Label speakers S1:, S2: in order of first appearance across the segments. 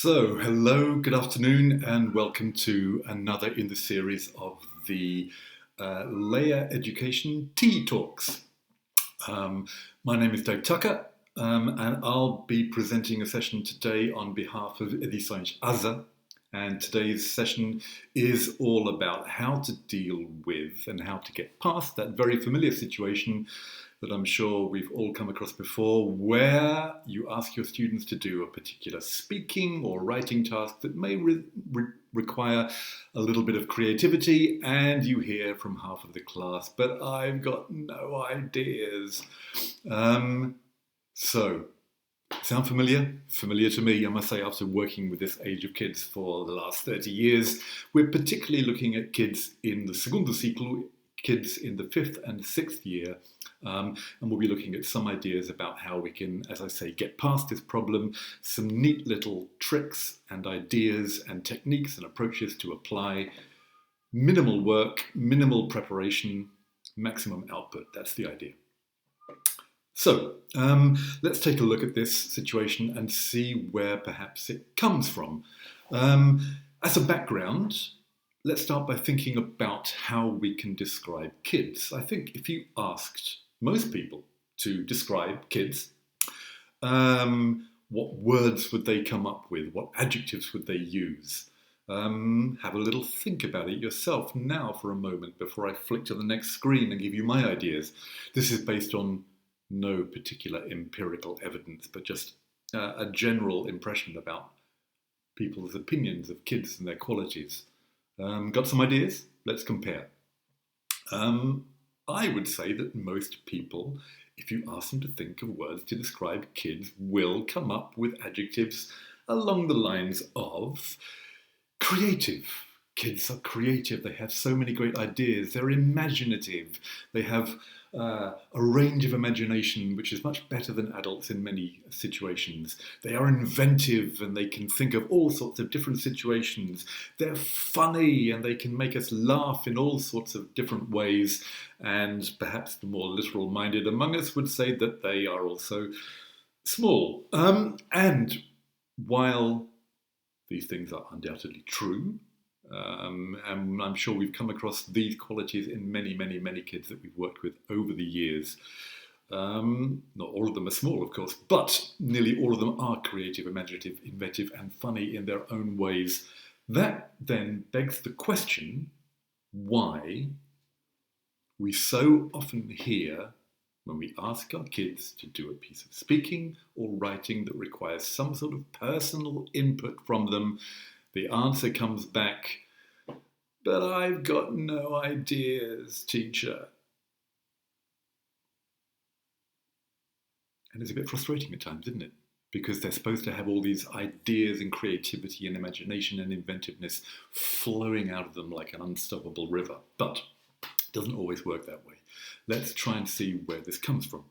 S1: Hello, good afternoon, and welcome to another in the series of the Layer Education Tea Talks. My name is Dave Tucker, and I'll be presenting a session today on behalf of Edições Asa. And today's session is all about how to deal with and how to get past that very familiar situation that I'm sure we've all come across before, where you ask your students to do a particular speaking or writing task that may require a little bit of creativity, and you hear from half of the class, but I've got no ideas. Sound familiar? Familiar to me, I must say, after working with this age of kids for the last 30 years. We're particularly looking at kids in the segundo ciclo, kids in the 5th and 6th year, and we'll be looking at some ideas about how we can, as I say, get past this problem, some neat little tricks and ideas and techniques and approaches to apply. Minimal work, minimal preparation, maximum output. That's the idea. So let's take a look at this situation and see where perhaps it comes from. As a background, let's start by thinking about how we can describe kids. I think if you asked most people to describe kids, what words would they come up with? What adjectives would they use? Have a little think about it yourself now for a moment before I flick to the next screen and give you my ideas. This is based on no particular empirical evidence, but just a general impression about people's opinions of kids and their qualities. Got some ideas? Let's compare. I would say that most people, if you ask them to think of words to describe kids, will come up with adjectives along the lines of creative. Kids are creative, they have so many great ideas, they're imaginative, they have a range of imagination which is much better than adults in many situations. They are inventive and they can think of all sorts of different situations. They're funny and they can make us laugh in all sorts of different ways. And perhaps the more literal-minded among us would say that they are also small. And while these things are undoubtedly true, and I'm sure we've come across these qualities in many, many, many kids that we've worked with over the years. Not all of them are small, of course, but nearly all of them are creative, imaginative, inventive, and funny in their own ways. That then begs the question why we so often hear, when we ask our kids to do a piece of speaking or writing that requires some sort of personal input from them, the answer comes back, but I've got no ideas, teacher. And it's a bit frustrating at times, isn't it? Because they're supposed to have all these ideas and creativity and imagination and inventiveness flowing out of them like an unstoppable river. But it doesn't always work that way. Let's try and see where this comes from.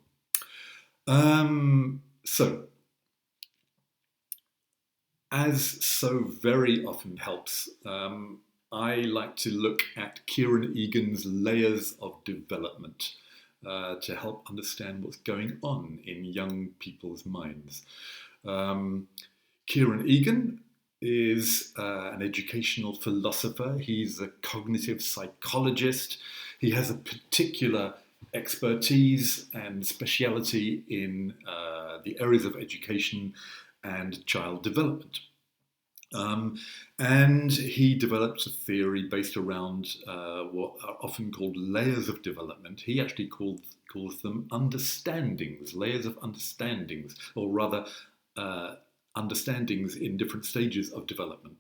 S1: As so very often helps, I like to look at Kieran Egan's layers of development to help understand what's going on in young people's minds. Kieran Egan is an educational philosopher. He's a cognitive psychologist. He has a particular expertise and speciality in the areas of education and child development. And he developed a theory based around what are often called layers of development. He actually calls them understandings, layers of understandings, or rather understandings in different stages of development.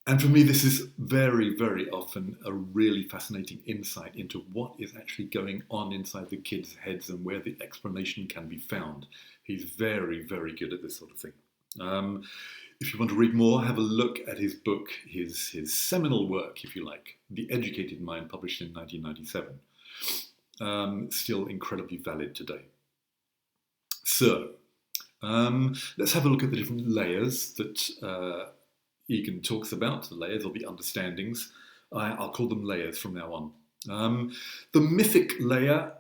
S1: And for me, this is very, very often a really fascinating insight into what is actually going on inside the kids' heads and where the explanation can be found. He's very, very good at this sort of thing. If you want to read more, have a look at his book, his seminal work, if you like, The Educated Mind, published in 1997. Still incredibly valid today. So, let's have a look at the different layers that Egan talks about, the layers or the understandings. I'll call them layers from now on. The mythic layer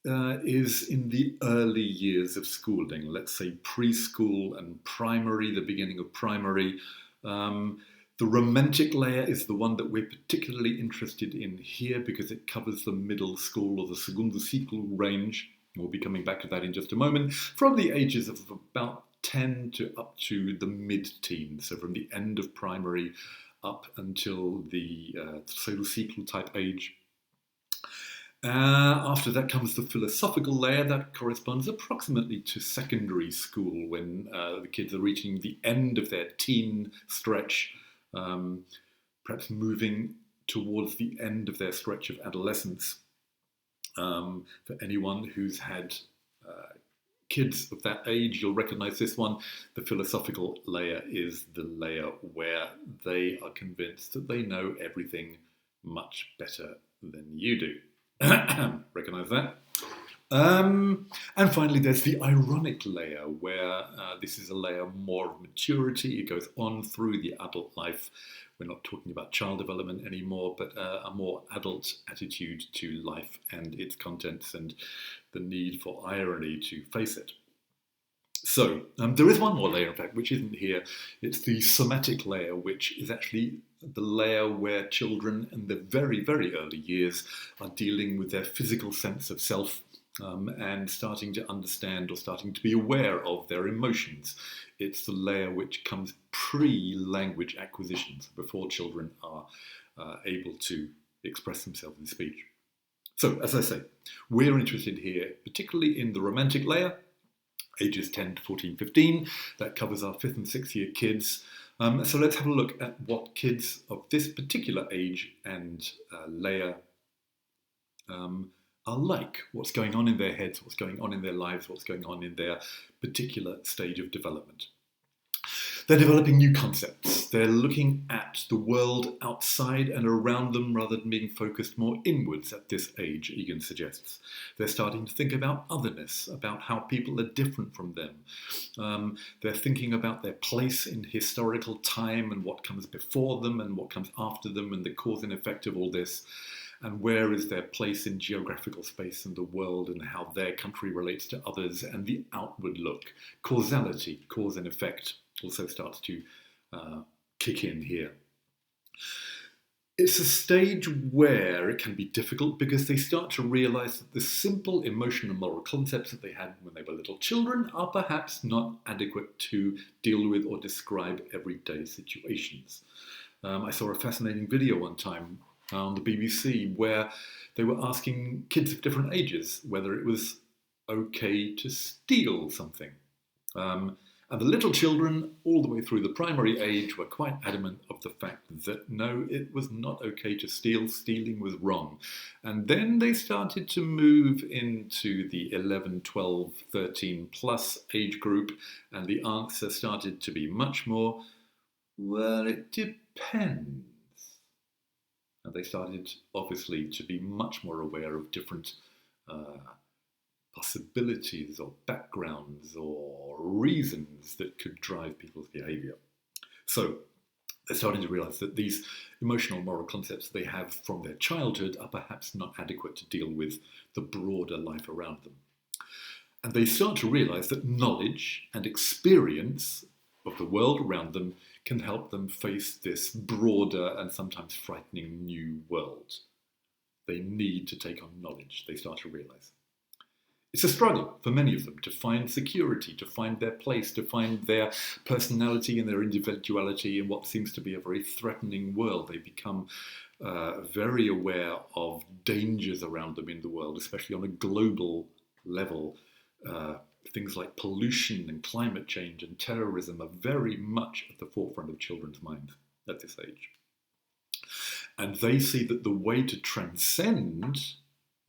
S1: is in the early years of schooling, let's say preschool and primary, the beginning of primary. The romantic layer is the one that we're particularly interested in here because it covers the middle school or the segundo ciclo range. We'll be coming back to that in just a moment, from the ages of about 10 to up to the mid-teens, so from the end of primary up until the segundo ciclo type age. After that comes the philosophical layer that corresponds approximately to secondary school when the kids are reaching the end of their teen stretch, perhaps moving towards the end of their stretch of adolescence. For anyone who's had kids of that age, you'll recognize this one. The philosophical layer is the layer where they are convinced that they know everything much better than you do. Recognize that? And finally, there's the ironic layer, where this is a layer more of maturity. It goes on through the adult life. We're not talking about child development anymore, but a more adult attitude to life and its contents and the need for irony to face it. So there is one more layer, in fact, which isn't here. It's the somatic layer, which is actually the layer where children in the very, very early years are dealing with their physical sense of self and starting to understand or starting to be aware of their emotions. It's the layer which comes pre-language acquisition, before children are able to express themselves in speech. So, as I say, we're interested here particularly in the romantic layer, ages 10 to 14, 15. That covers our 5th and 6th year kids. So let's have a look at what kids of this particular age and layer are like, what's going on in their heads, what's going on in their lives, what's going on in their particular stage of development. They're developing new concepts. They're looking at the world outside and around them rather than being focused more inwards at this age, Egan suggests. They're starting to think about otherness, about how people are different from them. They're thinking about their place in historical time and what comes before them and what comes after them and the cause and effect of all this. And where is their place in geographical space in the world and how their country relates to others and the outward look. Causality, cause and effect, also starts to kick in here. It's a stage where it can be difficult because they start to realise that the simple emotional and moral concepts that they had when they were little children are perhaps not adequate to deal with or describe everyday situations. I saw a fascinating video one time on the BBC where they were asking kids of different ages whether it was okay to steal something. And the little children, all the way through the primary age, were quite adamant of the fact that no, it was not okay to steal. Stealing was wrong. And then they started to move into the 11, 12, 13 plus age group, and the answer started to be much more, well, it depends. And they started, obviously, to be much more aware of different possibilities or backgrounds or reasons that could drive people's behaviour. So they're starting to realise that these emotional moral concepts they have from their childhood are perhaps not adequate to deal with the broader life around them. And they start to realise that knowledge and experience of the world around them can help them face this broader and sometimes frightening new world. They need to take on knowledge, they start to realise. It's a struggle for many of them to find security, to find their place, to find their personality and their individuality in what seems to be a very threatening world. They become very aware of dangers around them in the world, especially on a global level. Things like pollution and climate change and terrorism are very much at the forefront of children's minds at this age. And they see that the way to transcend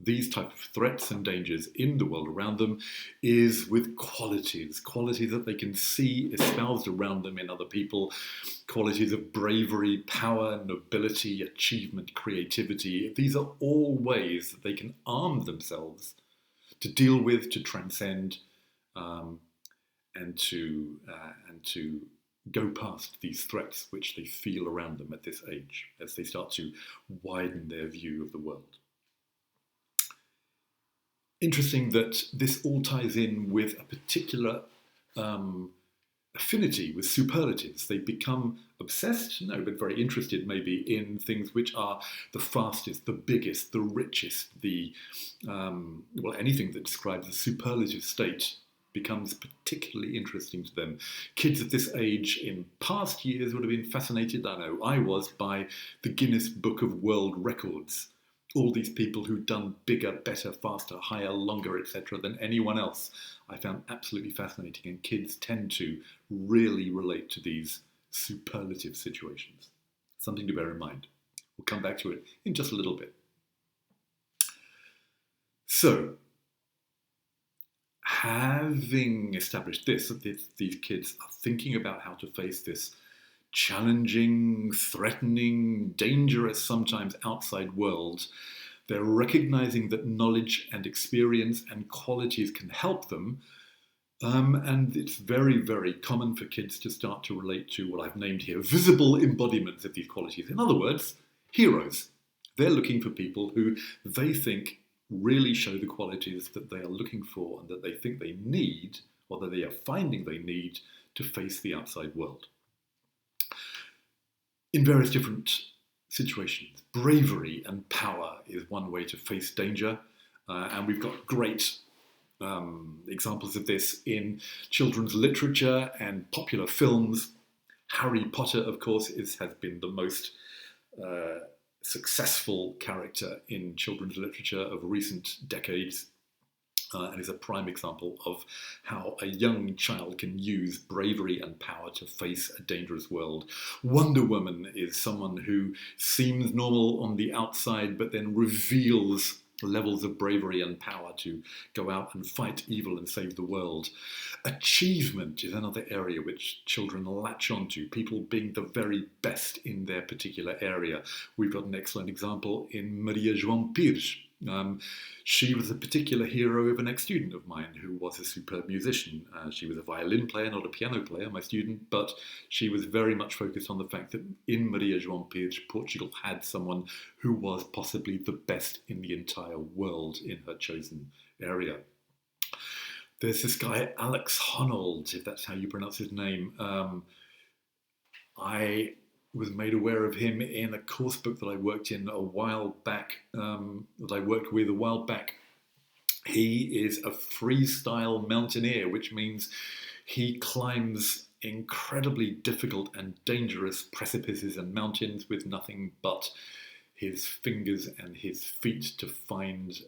S1: these type of threats and dangers in the world around them is with qualities that they can see espoused around them in other people, qualities of bravery, power, nobility, achievement, creativity. These are all ways that they can arm themselves to deal with, to transcend, and to go past these threats which they feel around them at this age as they start to widen their view of the world. interesting that this all ties in with a particular affinity with superlatives. They become obsessed, no, but very interested maybe in things which are the fastest, the biggest, the richest, anything that describes a superlative state becomes particularly interesting to them. Kids at this age in past years would have been fascinated, I know I was, by the Guinness Book of World Records. All these people who'd done bigger, better, faster, higher, longer, etc. than anyone else, I found absolutely fascinating, and kids tend to really relate to these superlative situations. Something to bear in mind. We'll come back to it in just a little bit. So, having established this, that these kids are thinking about how to face this challenging, threatening, dangerous, sometimes outside world, they're recognizing that knowledge and experience and qualities can help them. And it's very, very common for kids to start to relate to what I've named here visible embodiments of these qualities. In other words, heroes. They're looking for people who they think really show the qualities that they are looking for and that they think they need, or that they are finding they need, to face the outside world. In various different situations, bravery and power is one way to face danger, and we've got great examples of this in children's literature and popular films. Harry Potter, of course, has been the most successful character in children's literature of recent decades, and is a prime example of how a young child can use bravery and power to face a dangerous world. Wonder Woman is someone who seems normal on the outside, but then reveals levels of bravery and power to go out and fight evil and save the world. Achievement is another area which children latch onto, people being the very best in their particular area. We've got an excellent example in Maria João Pires. She was a particular hero of an ex-student of mine who was a superb musician. She was a violin player, not a piano player, my student, but she was very much focused on the fact that in Maria João Pires, Portugal had someone who was possibly the best in the entire world in her chosen area. There's this guy, Alex Honnold, if that's how you pronounce his name. I was made aware of him in a course book that I worked in a while back, He is a freestyle mountaineer, which means he climbs incredibly difficult and dangerous precipices and mountains with nothing but his fingers and his feet to find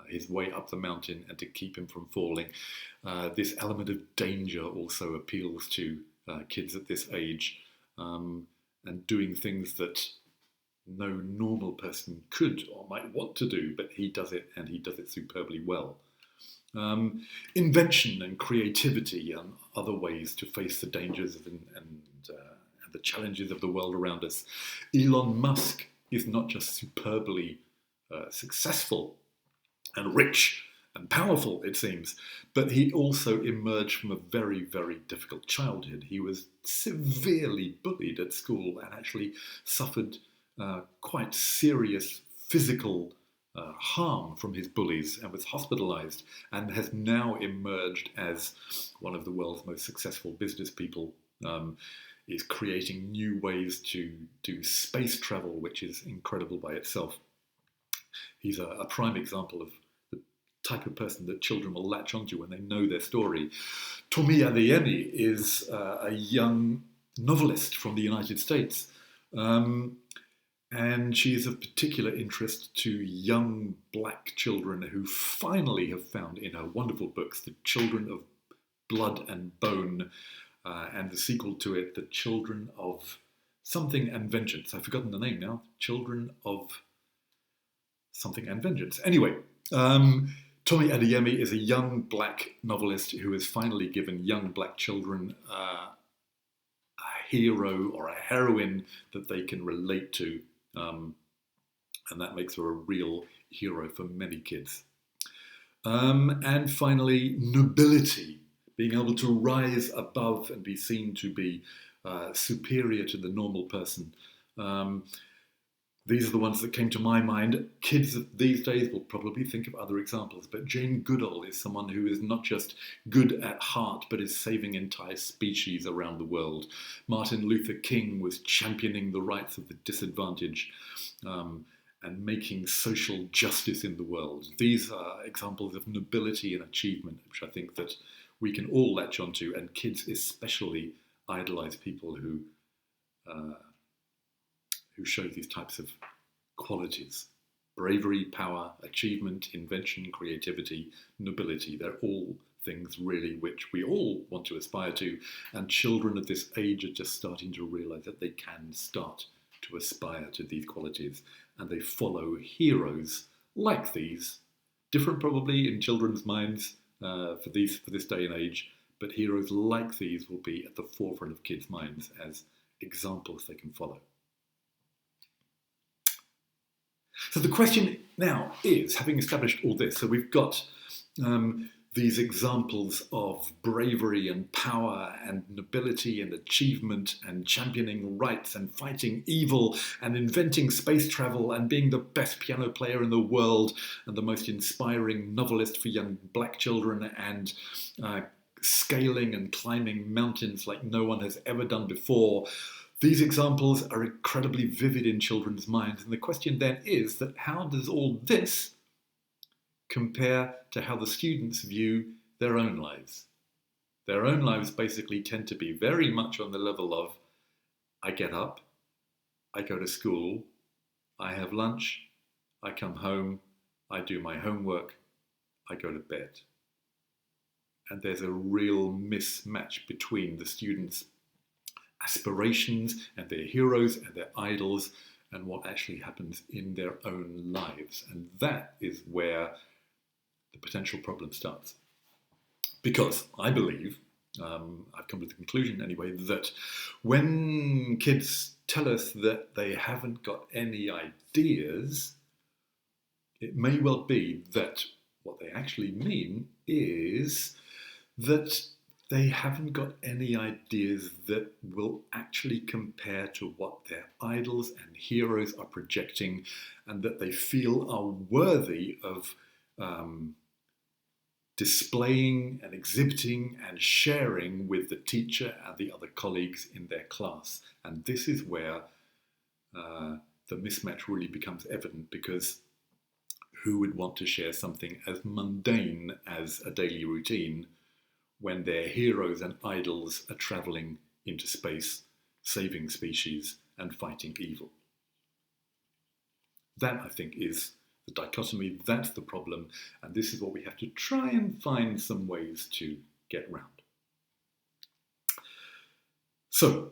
S1: his way up the mountain and to keep him from falling. This element of danger also appeals to kids at this age, and doing things that no normal person could or might want to do, but he does it, and he does it superbly well. Invention and creativity and other ways to face the dangers and the challenges of the world around us. Elon Musk is not just superbly successful and rich and powerful, it seems, but he also emerged from a very, very difficult childhood. He was severely bullied at school and actually suffered quite serious physical harm from his bullies and was hospitalized, and has now emerged as one of the world's most successful business people, is creating new ways to do space travel, which is incredible by itself. He's a prime example of the type of person that children will latch onto when they know their story. Tomi Adeyemi is a young novelist from the United States. And she is of particular interest to young black children who finally have found in her wonderful books, The Children of Blood and Bone, and the sequel to it, The Children of Something and Vengeance. I've forgotten the name now. Children of Something and Vengeance. Anyway, Tomi Adeyemi is a young black novelist who has finally given young black children a hero or a heroine that they can relate to. And that makes her a real hero for many kids. And finally, nobility, being able to rise above and be seen to be superior to the normal person. These are the ones that came to my mind. Kids these days will probably think of other examples, but Jane Goodall is someone who is not just good at heart, but is saving entire species around the world. Martin Luther King was championing the rights of the disadvantaged and making social justice in the world. These are examples of nobility and achievement, which I think that we can all latch onto, and kids especially idolize people who show these types of qualities. Bravery, power, achievement, invention, creativity, nobility. They're all things really which we all want to aspire to, and children of this age are just starting to realize that they can start to aspire to these qualities, and they follow heroes like these, different probably in children's minds for this day and age, but heroes like these will be at the forefront of kids' minds as examples they can follow. So the question now is, having established all this, so we've got these examples of bravery and power and nobility and achievement and championing rights and fighting evil and inventing space travel and being the best piano player in the world and the most inspiring novelist for young black children and scaling and climbing mountains like no one has ever done before. These examples are incredibly vivid in children's minds, and the question then is that how does all this compare to how the students view their own lives? Their own lives basically tend to be very much on the level of, I get up, I go to school, I have lunch, I come home, I do my homework, I go to bed. And there's a real mismatch between the students' aspirations and their heroes and their idols and what actually happens in their own lives. And that is where the potential problem starts. Because I believe, I've come to the conclusion anyway, that when kids tell us that they haven't got any ideas, it may well be that what they actually mean is that they haven't got any ideas that will actually compare to what their idols and heroes are projecting and that they feel are worthy of displaying and exhibiting and sharing with the teacher and the other colleagues in their class. And this is where the mismatch really becomes evident, because who would want to share something as mundane as a daily routine when their heroes and idols are travelling into space, saving species and fighting evil? That, I think, is the dichotomy, that's the problem, and this is what we have to try and find some ways to get round. So,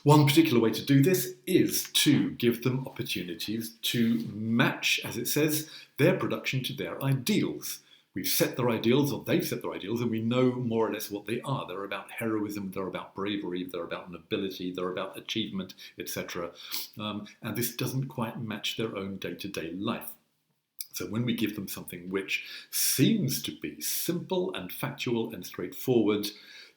S1: one particular way to do this is to give them opportunities to match, as it says, their production to their ideals. We've set their ideals, or they've set their ideals, and we know more or less what they are. They're about heroism, they're about bravery, they're about nobility, they're about achievement, etc. And this doesn't quite match their own day-to-day life. So when we give them something which seems to be simple and factual and straightforward,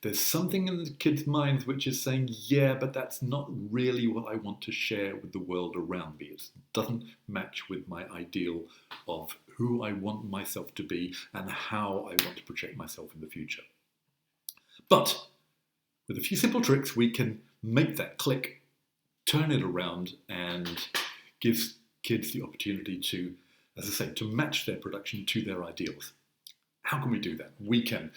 S1: there's something in the kids' minds which is saying, yeah, but that's not really what I want to share with the world around me. It doesn't match with my ideal of who I want myself to be and how I want to project myself in the future. But with a few simple tricks, we can make that click, turn it around, and give kids the opportunity to, as I say, to match their production to their ideals. How can we do that? We can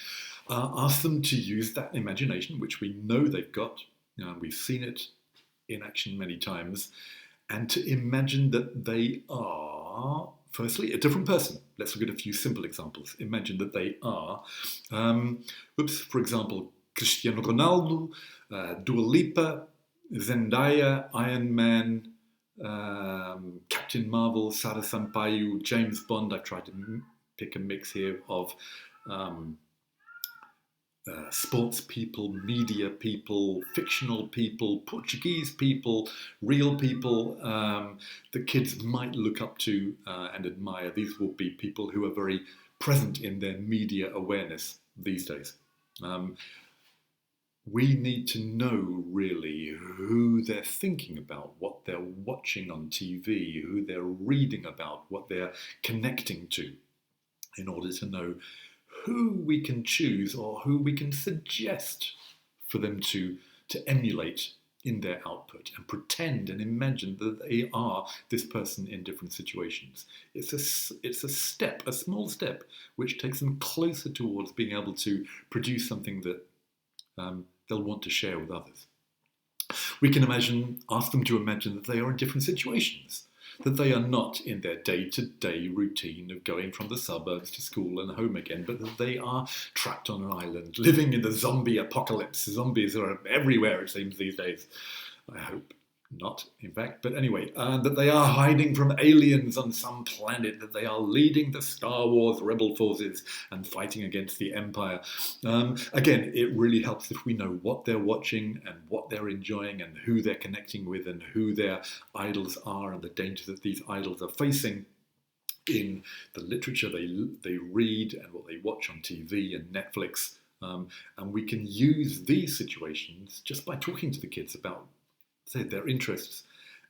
S1: ask them to use that imagination, which we know they've got. We've seen it in action many times, and to imagine that they are, firstly, a different person. Let's look at a few simple examples. Imagine that they are, for example, Cristiano Ronaldo, Dua Lipa, Zendaya, Iron Man, Captain Marvel, Sarah Sampaio, James Bond. I've tried to pick a mix here of sports people, media people, fictional people, Portuguese people, real people that kids might look up to and admire. These will be people who are very present in their media awareness these days. we need to know really who they're thinking about, what they're watching on TV, who they're reading about, what they're connecting to, in order to know who we can choose or who we can suggest for them to emulate in their output and pretend and imagine that they are this person in different situations. It's a step, a small step, which takes them closer towards being able to produce something that they'll want to share with others. We can ask them to imagine that they are in different situations, that they are not in their day-to-day routine of going from the suburbs to school and home again, but that they are trapped on an island, living in the zombie apocalypse. Zombies are everywhere, it seems, these days. I hope not, in fact. But anyway, that they are hiding from aliens on some planet, that they are leading the Star Wars rebel forces and fighting against the Empire. Again, it really helps if we know what they're watching and what they're enjoying and who they're connecting with and who their idols are and the dangers that these idols are facing in the literature they read and what they watch on TV and Netflix. And we can use these situations just by talking to the kids about, say, their interests,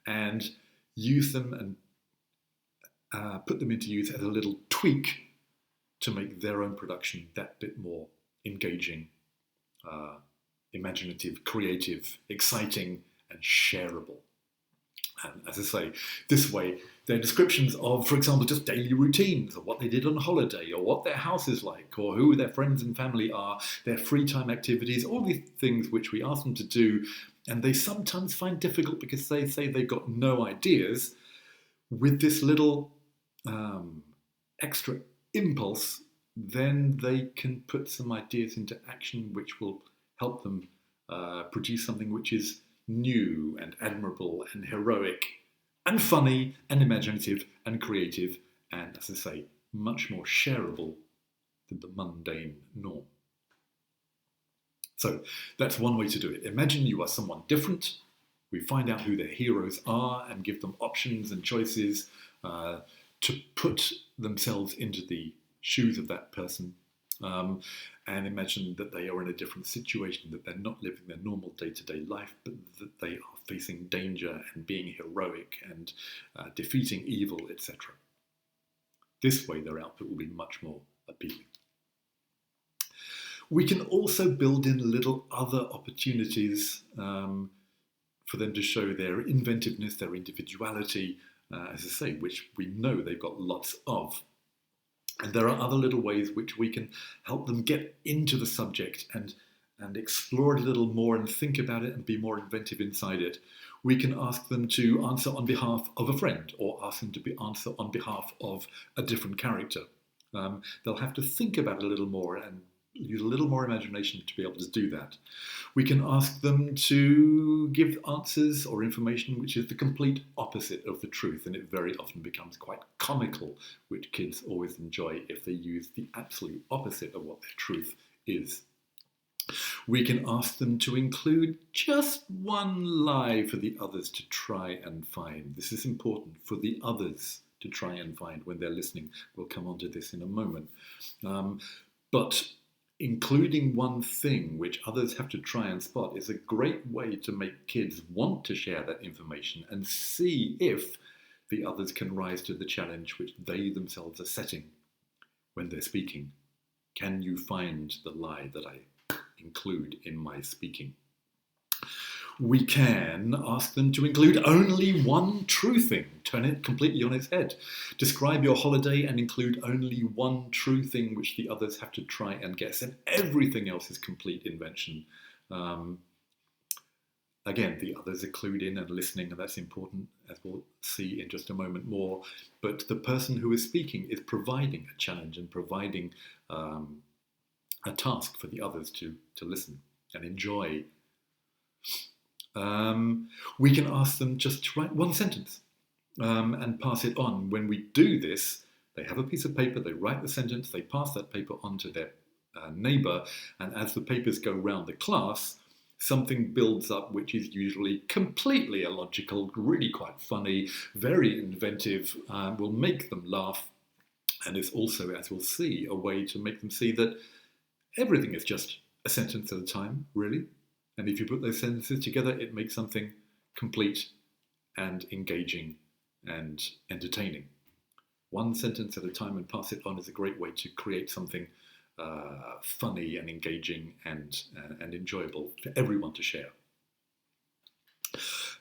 S1: and use them and put them into use as a little tweak to make their own production that bit more engaging, imaginative, creative, exciting, and shareable. And as I say, this way, their descriptions of, for example, just daily routines, or what they did on holiday, or what their house is like, or who their friends and family are, their free time activities, all these things which we ask them to do, and they sometimes find difficult because they say they've got no ideas. With this little extra impulse, then they can put some ideas into action which will help them produce something which is new and admirable and heroic and funny and imaginative and creative and, as I say, much more shareable than the mundane norm. So that's one way to do it. Imagine you are someone different. We find out who their heroes are and give them options and choices to put themselves into the shoes of that person. And imagine that they are in a different situation, that they're not living their normal day-to-day life, but that they are facing danger and being heroic and defeating evil, etc. This way their output will be much more appealing. We can also build in little other opportunities for them to show their inventiveness, their individuality, as I say, which we know they've got lots of. And there are other little ways which we can help them get into the subject and explore it a little more and think about it and be more inventive inside it. We can ask them to answer on behalf of a friend, or ask them to answer on behalf of a different character. They'll have to think about it a little more and use a little more imagination to be able to do that. We can ask them to give answers or information which is the complete opposite of the truth, and it very often becomes quite comical, which kids always enjoy if they use the absolute opposite of what their truth is. We can ask them to include just one lie for the others to try and find. This is important for the others to try and find when they're listening. We'll come on to this in a moment. But including one thing which others have to try and spot is a great way to make kids want to share that information and see if the others can rise to the challenge which they themselves are setting when they're speaking. Can you find the lie that I include in my speaking? We can ask them to include only one true thing. Turn it completely on its head. Describe your holiday and include only one true thing which the others have to try and guess, and everything else is complete invention. Again, the others are clued in and listening, and that's important, as we'll see in just a moment more. But the person who is speaking is providing a challenge and providing a task for the others to listen and enjoy. We can ask them just to write one sentence and pass it on. When we do this, they have a piece of paper, they write the sentence, they pass that paper on to their neighbour, and as the papers go round the class, something builds up which is usually completely illogical, really quite funny, very inventive, will make them laugh, and is also, as we'll see, a way to make them see that everything is just a sentence at a time, really. And if you put those sentences together, it makes something complete and engaging and entertaining. One sentence at a time and pass it on is a great way to create something funny and engaging and enjoyable for everyone to share.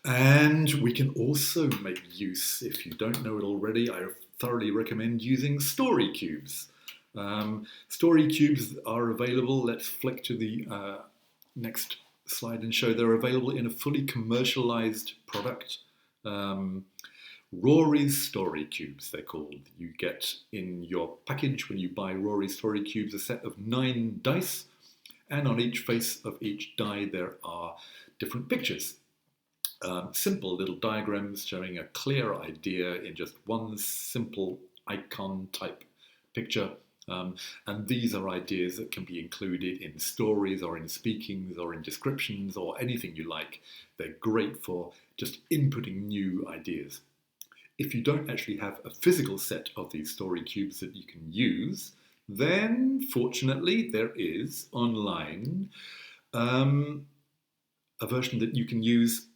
S1: And we can also make use, if you don't know it already, I thoroughly recommend using story cubes. Story cubes are available. Let's flick to the next slide and show they're available in a fully commercialized product. Rory's Story Cubes, they're called. You get in your package when you buy Rory's Story Cubes a set of 9 dice, and on each face of each die there are different pictures. Simple little diagrams showing a clear idea in just one simple icon type picture. And these are ideas that can be included in stories or in speakings or in descriptions or anything you like. They're great for just inputting new ideas. If you don't actually have a physical set of these story cubes that you can use, then fortunately there is online a version that you can use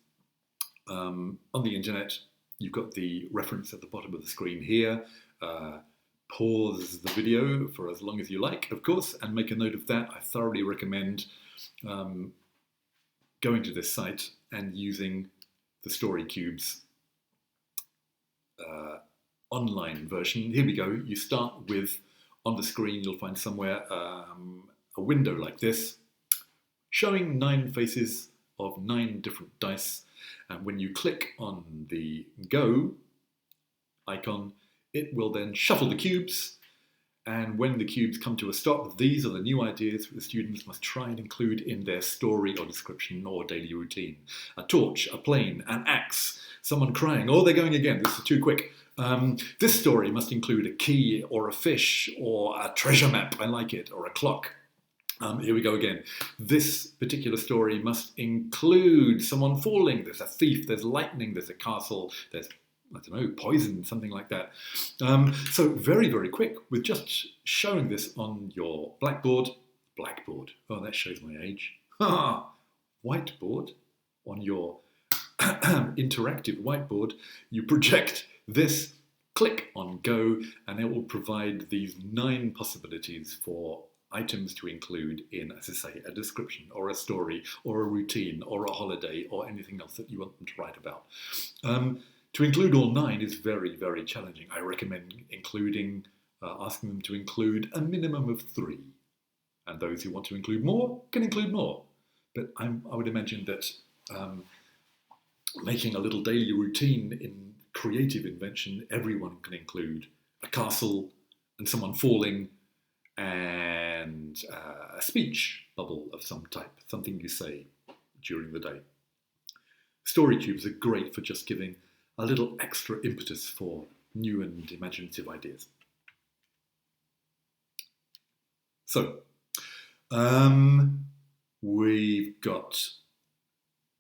S1: on the internet. You've got the reference at the bottom of the screen here. Pause the video for as long as you like, of course, and make a note of that. I thoroughly recommend going to this site and using the story cubes online version. Here we go. You start with, on the screen, you'll find somewhere a window like this, showing 9 faces of 9 different dice. And when you click on the Go icon, it will then shuffle the cubes. And when the cubes come to a stop, these are the new ideas the students must try and include in their story or description or daily routine. A torch, a plane, an axe, someone crying. Oh, they're going again. This is too quick. This story must include a key or a fish or a treasure map. I like it. Or a clock. Here we go again. This particular story must include someone falling. There's a thief, there's lightning, there's a castle, there's, I don't know, poison, something like that. So very, very quick with just showing this on your blackboard. Oh, that shows my age. Whiteboard. On your interactive whiteboard, you project this, click on Go, and it will provide these 9 possibilities for items to include in, as I say, a description or a story or a routine or a holiday or anything else that you want them to write about. To include all 9 is very, very challenging. I recommend asking them to include a minimum of 3. And those who want to include more can include more. But I would imagine that making a little daily routine in creative invention, everyone can include a castle and someone falling and a speech bubble of some type, something you say during the day. Story cubes are great for just giving a little extra impetus for new and imaginative ideas. So, we've got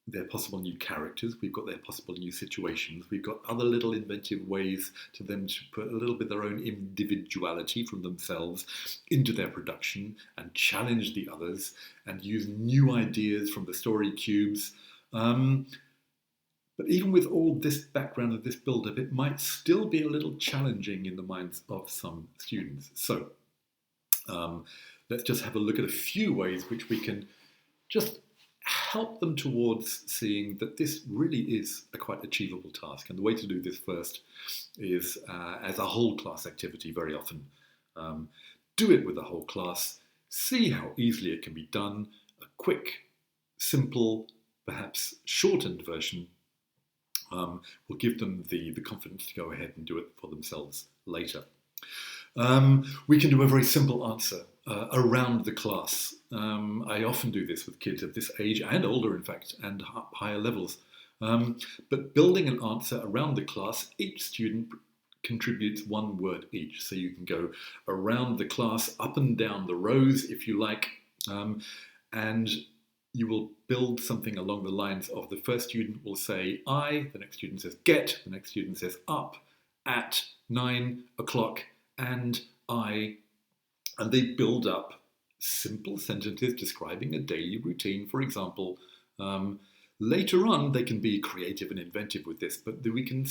S1: their possible new characters, we've got their possible new situations, we've got other little inventive ways to them to put a little bit of their own individuality from themselves into their production and challenge the others and use new ideas from the story cubes. But even with all this background and this build-up, it might still be a little challenging in the minds of some students. So let's just have a look at a few ways which we can just help them towards seeing that this really is a quite achievable task. And the way to do this first is as a whole class activity very often. Do it with the whole class, see how easily it can be done. A quick, simple, perhaps shortened version will give them the confidence to go ahead and do it for themselves later. We can do a very simple answer around the class. I often do this with kids of this age and older, in fact, and higher levels. But building an answer around the class, each student contributes 1 word each. So you can go around the class, up and down the rows, if you like, and you will build something along the lines of the first student will say I, the next student says get, the next student says up, at, 9 o'clock, and I, and they build up simple sentences describing a daily routine, for example. Later on, they can be creative and inventive with this, but we can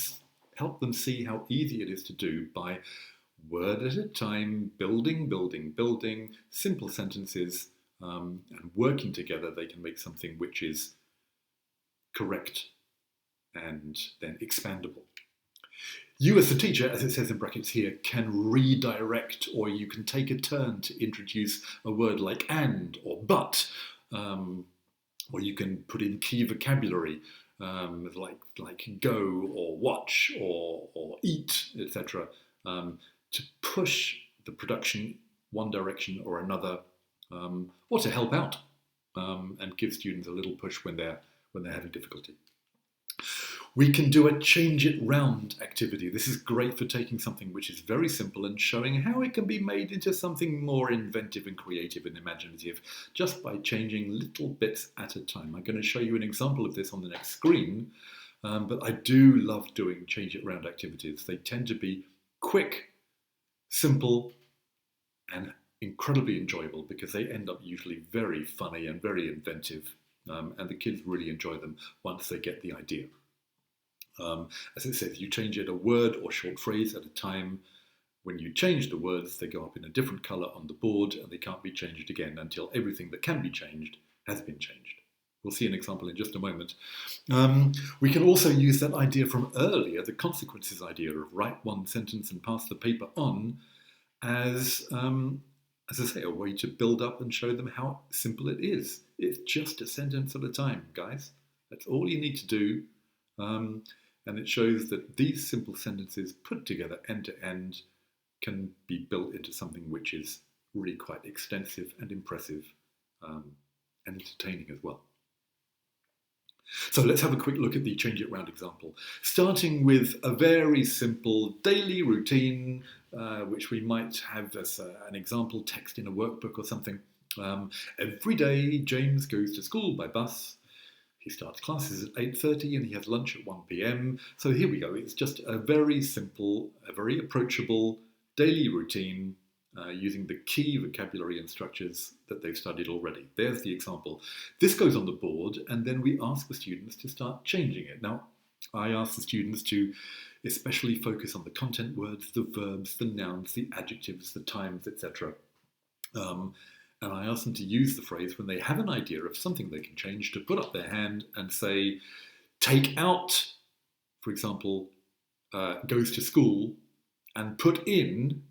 S1: help them see how easy it is to do by word at a time, building, simple sentences, and working together. They can make something which is correct and then expandable. You as the teacher, as it says in brackets here, can redirect, or you can take a turn to introduce a word like and or but, or you can put in key vocabulary like go or watch or eat, etc., to push the production one direction or another, or to help out and give students a little push when they're having difficulty. We can do a change it round activity. This is great for taking something which is very simple and showing how it can be made into something more inventive and creative and imaginative just by changing little bits at a time. I'm going to show you an example of this on the next screen, but I do love doing change it round activities. They tend to be quick, simple, and incredibly enjoyable because they end up usually very funny and very inventive, and the kids really enjoy them once they get the idea. As it says, you change it a word or short phrase at a time. When you change the words, they go up in a different colour on the board and they can't be changed again until everything that can be changed has been changed. We'll see an example in just a moment. We can also use that idea from earlier, the consequences idea of write one sentence and pass the paper on, as I say, a way to build up and show them how simple it is. It's just a sentence at a time, guys. That's all you need to do. And it shows that these simple sentences put together end to end can be built into something which is really quite extensive and impressive and entertaining as well. So let's have a quick look at the change it round example, starting with a very simple daily routine, which we might have as an example text in a workbook or something. Every day, James goes to school by bus. He starts classes at 8:30 and he has lunch at 1 p.m. So here we go. It's just a very simple, a very approachable daily routine using the key vocabulary and structures that they've studied already. There's the example. This goes on the board and then we ask the students to start changing it. Now, I ask the students to especially focus on the content words, the verbs, the nouns, the adjectives, the times, etc. And I ask them to use the phrase when they have an idea of something they can change to put up their hand and say, take out, for example, goes to school, and put in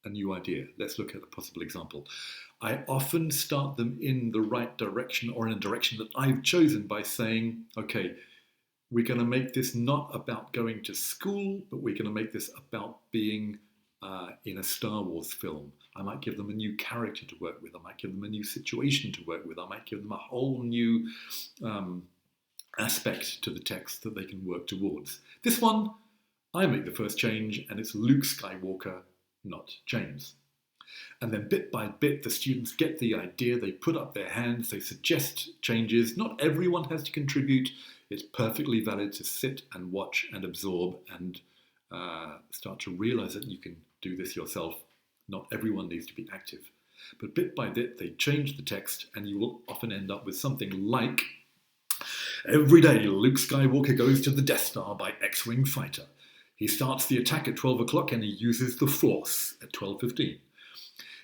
S1: a new idea. Let's look at a possible example. I often start them in the right direction or in a direction that I've chosen by saying, okay, we're going to make this not about going to school, but we're going to make this about being in a Star Wars film. I might give them a new character to work with. I might give them a new situation to work with. I might give them a whole new aspect to the text that they can work towards. This one, I make the first change, and it's Luke Skywalker, not James. And then bit by bit, the students get the idea. They put up their hands. They suggest changes. Not everyone has to contribute. It's perfectly valid to sit and watch and absorb and start to realize that you can do this yourself. Not everyone needs to be active. But bit by bit, they change the text, and you will often end up with something like, every day Luke Skywalker goes to the Death Star by X-Wing fighter. He starts the attack at 12 o'clock and he uses the Force at 12:15.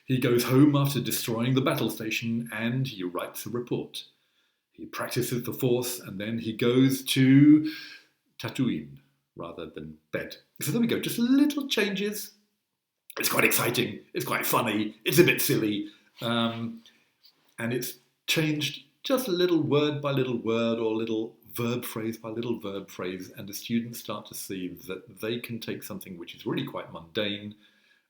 S1: He goes home after destroying the battle station and he writes a report. He practices the Force and then he goes to Tatooine rather than bed. So there we go, just little changes. It's quite exciting, it's quite funny, it's a bit silly, and it's changed just a little word by little word or little verb phrase by little verb phrase, and the students start to see that they can take something which is really quite mundane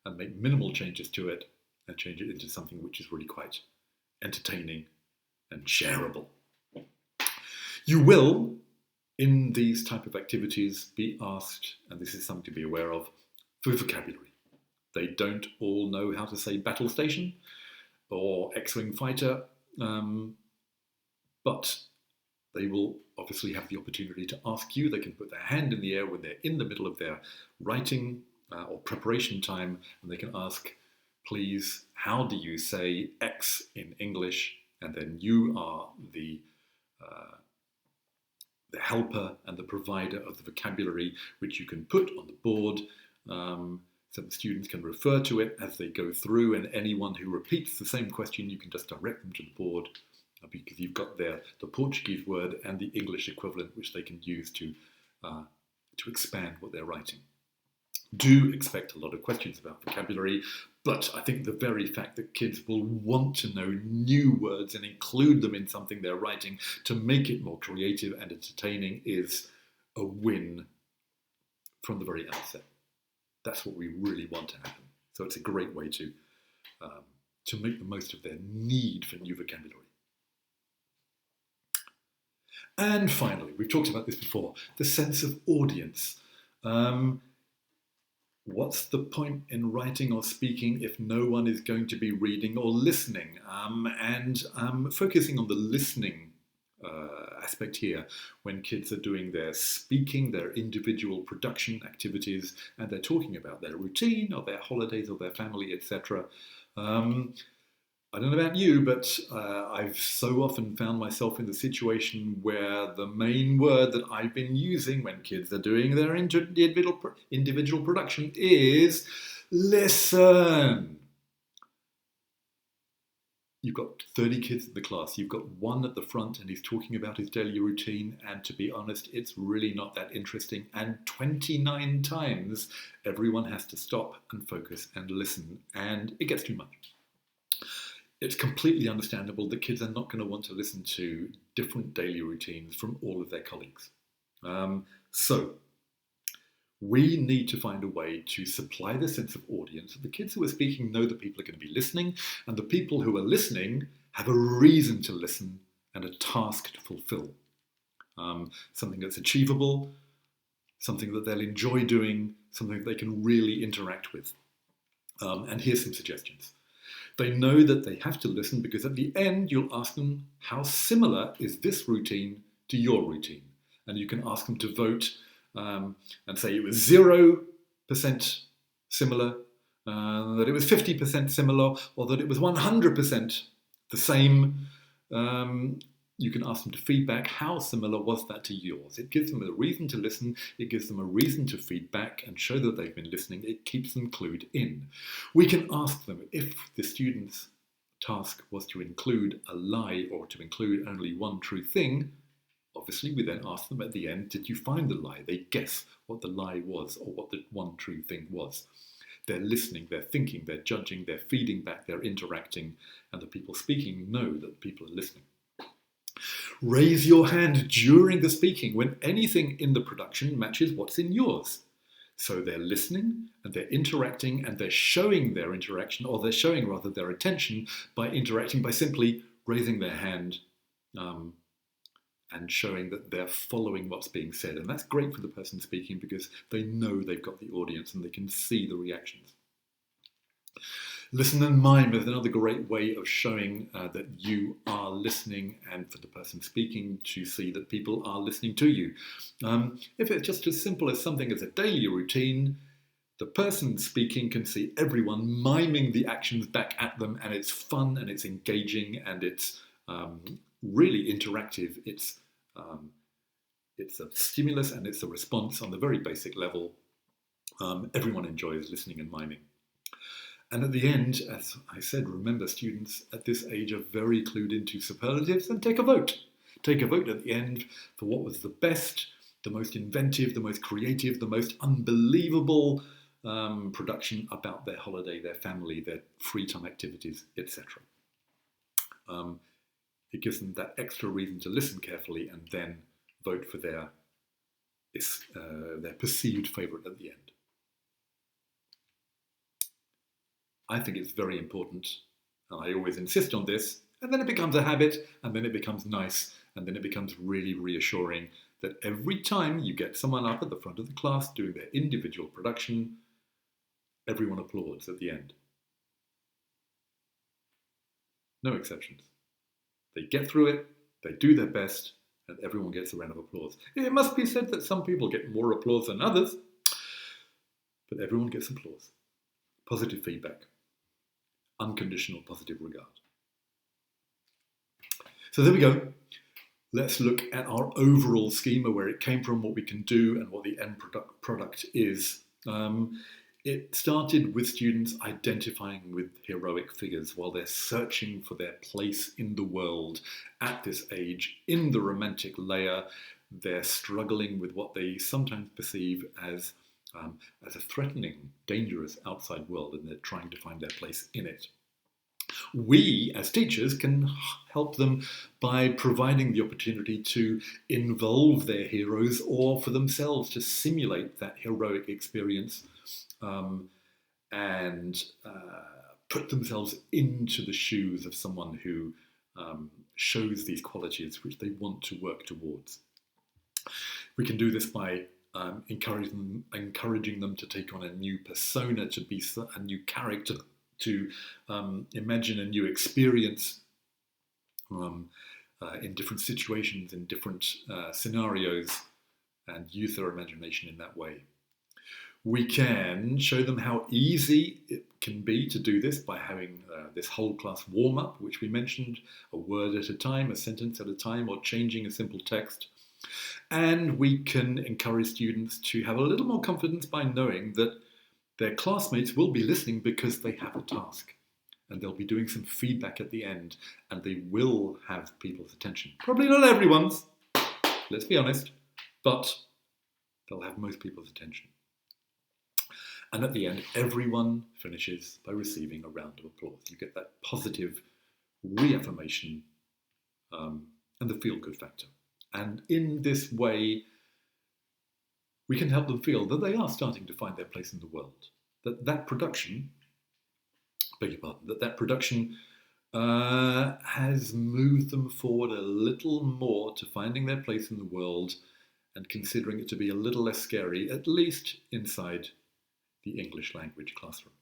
S1: and make minimal changes to it and change it into something which is really quite entertaining and shareable. You will, in these type of activities, be asked, and this is something to be aware of, for vocabulary. They don't all know how to say battle station or X-Wing fighter, but they will obviously have the opportunity to ask you. They can put their hand in the air when they're in the middle of their writing or preparation time, and they can ask, please, how do you say X in English? And then you are the helper and the provider of the vocabulary which you can put on the board, so the students can refer to it as they go through, and anyone who repeats the same question, you can just direct them to the board because you've got there the Portuguese word and the English equivalent which they can use to expand what they're writing. Do expect a lot of questions about vocabulary, but I think the very fact that kids will want to know new words and include them in something they're writing to make it more creative and entertaining is a win from the very outset. That's what we really want to happen. So it's a great way to make the most of their need for new vocabulary. And finally, we've talked about this before, the sense of audience. What's the point in writing or speaking if no one is going to be reading or listening? Focusing on the listening aspect here, when kids are doing their speaking, their individual production activities, and they're talking about their routine or their holidays or their family, etc. I don't know about you, but I've so often found myself in the situation where the main word that I've been using when kids are doing their individual production is listen. You've got 30 kids in the class, you've got one at the front and he's talking about his daily routine, and to be honest, it's really not that interesting, and 29 times everyone has to stop and focus and listen, and it gets too much. It's completely understandable that kids are not going to want to listen to different daily routines from all of their colleagues. So we need to find a way to supply the sense of audience. The kids who are speaking know that people are going to be listening, and the people who are listening have a reason to listen and a task to fulfill. Something that's achievable, something that they'll enjoy doing, something that they can really interact with. And here's some suggestions. They know that they have to listen because at the end you'll ask them, how similar is this routine to your routine? And you can ask them to vote and say it was 0% similar, that it was 50% similar, or that it was 100% the same. You can ask them to feedback, how similar was that to yours? It gives them a reason to listen, it gives them a reason to feedback and show that they've been listening, it keeps them clued in. We can ask them if the student's task was to include a lie or to include only one true thing. Obviously, we then ask them at the end, did you find the lie? They guess what the lie was or what the one true thing was. They're listening, they're thinking, they're judging, they're feeding back, they're interacting, and the people speaking know that people are listening. Raise your hand during the speaking when anything in the production matches what's in yours. So they're listening and they're interacting and they're showing their interaction, or they're showing rather their attention by interacting by simply raising their hand and showing that they're following what's being said. And that's great for the person speaking because they know they've got the audience and they can see the reactions. Listen and mime is another great way of showing that you are listening, and for the person speaking to see that people are listening to you. If it's just as simple as something as a daily routine, the person speaking can see everyone miming the actions back at them, and it's fun and it's engaging and it's really interactive. It's a stimulus and it's a response on the very basic level. Everyone enjoys listening and miming. And at the end, as I said, remember, students at this age are very clued into superlatives, and take a vote. Take a vote at the end for what was the best, the most inventive, the most creative, the most unbelievable production about their holiday, their family, their free time activities, etc. It gives them that extra reason to listen carefully and then vote for their perceived favourite at the end. I think it's very important, and I always insist on this, and then it becomes a habit, and then it becomes nice, and then it becomes really reassuring that every time you get someone up at the front of the class doing their individual production, everyone applauds at the end. No exceptions. They get through it, they do their best, and everyone gets a round of applause. It must be said that some people get more applause than others, but everyone gets applause. Positive feedback. unconditional positive regard. So there we go. Let's look at our overall schema, where it came from, what we can do, and what the end product is. It started with students identifying with heroic figures while they're searching for their place in the world at this age. In the romantic layer, they're struggling with what they sometimes perceive as a threatening, dangerous outside world, and they're trying to find their place in it. We, as teachers, can help them by providing the opportunity to involve their heroes, or for themselves to simulate that heroic experience and put themselves into the shoes of someone who shows these qualities which they want to work towards. We can do this by encouraging them to take on a new persona, to be a new character, to imagine a new experience in different situations, in different scenarios, and use their imagination in that way. We can show them how easy it can be to do this by having this whole class warm-up, which we mentioned, a word at a time, a sentence at a time, or changing a simple text. And we can encourage students to have a little more confidence by knowing that their classmates will be listening because they have a task, and they'll be doing some feedback at the end, and they will have people's attention. Probably not everyone's, let's be honest, but they'll have most people's attention. And at the end, everyone finishes by receiving a round of applause. You get that positive reaffirmation and the feel-good factor. And in this way, we can help them feel that they are starting to find their place in the world. That production has moved them forward a little more to finding their place in the world and considering it to be a little less scary, at least inside the English language classroom.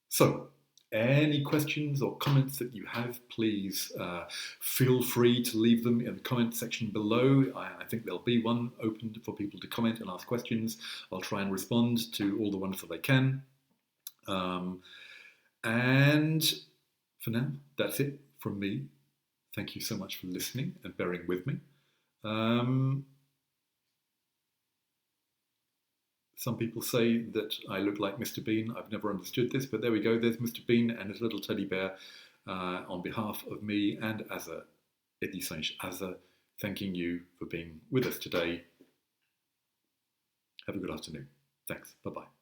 S1: So, any questions or comments that you have, please feel free to leave them in the comment section below. I think there'll be one open for people to comment and ask questions. I'll try and respond to all the ones that I can. And for now, that's it from me. Thank you so much for listening and bearing with me. Some people say that I look like Mr. Bean. I've never understood this, but there we go. There's Mr. Bean and his little teddy bear on behalf of me and Asa, Asa, thanking you for being with us today. Have a good afternoon. Thanks. Bye-bye.